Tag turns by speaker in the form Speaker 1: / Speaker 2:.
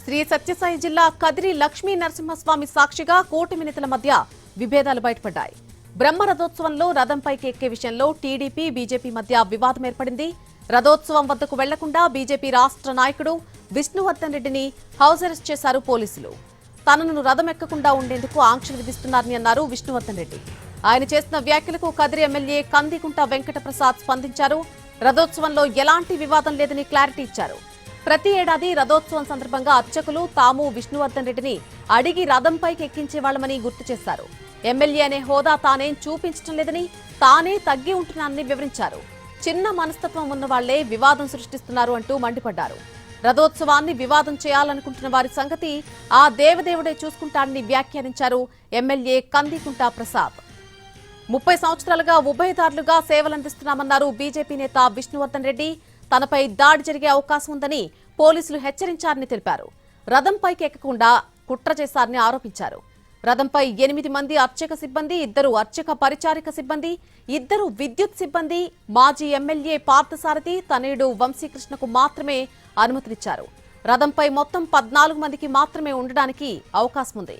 Speaker 1: శ్రీ సత్యసాయి జిల్లా కదిరి లక్ష్మీ నరసింహస్వామి సాక్షిగా కూటమి నేతల మధ్య విభేదాలు బయటపడ్డాయి. బ్రహ్మరథోత్సవంలో రథంపైకి ఎక్కే విషయంలో టీడీపీ బీజేపీ మధ్య వివాదం ఏర్పడింది. రథోత్సవం వద్దకు వెళ్లకుండా బీజేపీ రాష్ట్ర నాయకుడు విష్ణువర్ధన్ రెడ్డిని హౌస్ అరెస్ట్ చేశారు పోలీసులు. తనను రథం ఎక్కకుండా ఉండేందుకు ఆంక్షలు విధిస్తున్నారని అన్నారు విష్ణువర్ధన్ రెడ్డి. ఆయన చేసిన వ్యాఖ్యలకు కదిరి ఎమ్మెల్యే కందికుంట వెంకట ప్రసాద్ స్పందించారు. రథోత్సవంలో ఎలాంటి వివాదం లేదని క్లారిటీ ఇచ్చారు. ప్రతి ఏడాది రథోత్సవం సందర్భంగా అర్చకులు తాము విష్ణువర్ధన్ రెడ్డిని అడిగి రథంపైకి ఎక్కించేవాళ్లమని గుర్తు చేశారు. ఎమ్మెల్యే అనే హోదా తానేం చూపించడం లేదని, తానే తగ్గి ఉంటున్నానని వివరించారు. చిన్న మనస్తత్వం ఉన్న వాళ్లే వివాదం సృష్టిస్తున్నారు అంటూ మండిపడ్డారు. రథోత్సవాన్ని వివాదం చేయాలనుకుంటున్న వారి సంగతి ఆ దేవదేవుడే చూసుకుంటాడని వ్యాఖ్యానించారు ఎమ్మెల్యే కందికుంట ప్రసాద్. 30 సంవత్సరాలుగా ఉభయదారులుగా సేవలందిస్తున్నామన్నారు బీజేపీ నేత విష్ణువర్ధన్ రెడ్డి. తనపై దాడి జరిగే అవకాశం ఉందని పోలీసులు హెచ్చరించారని తెలిపారు. రథంపైకి ఎక్కకుండా కుట్ర చేశారని ఆరోపించారు. రథంపై 8 మంది అర్చక సిబ్బంది, 2 అర్చక పరిచారిక సిబ్బంది, 2 విద్యుత్ సిబ్బంది, మాజీ ఎమ్మెల్యే పార్థసారథి తనయుడు వంశీకృష్ణకు మాత్రమే అనుమతినిచ్చారు. రథంపై మొత్తం 14 మందికి మాత్రమే ఉండడానికి అవకాశం ఉంది.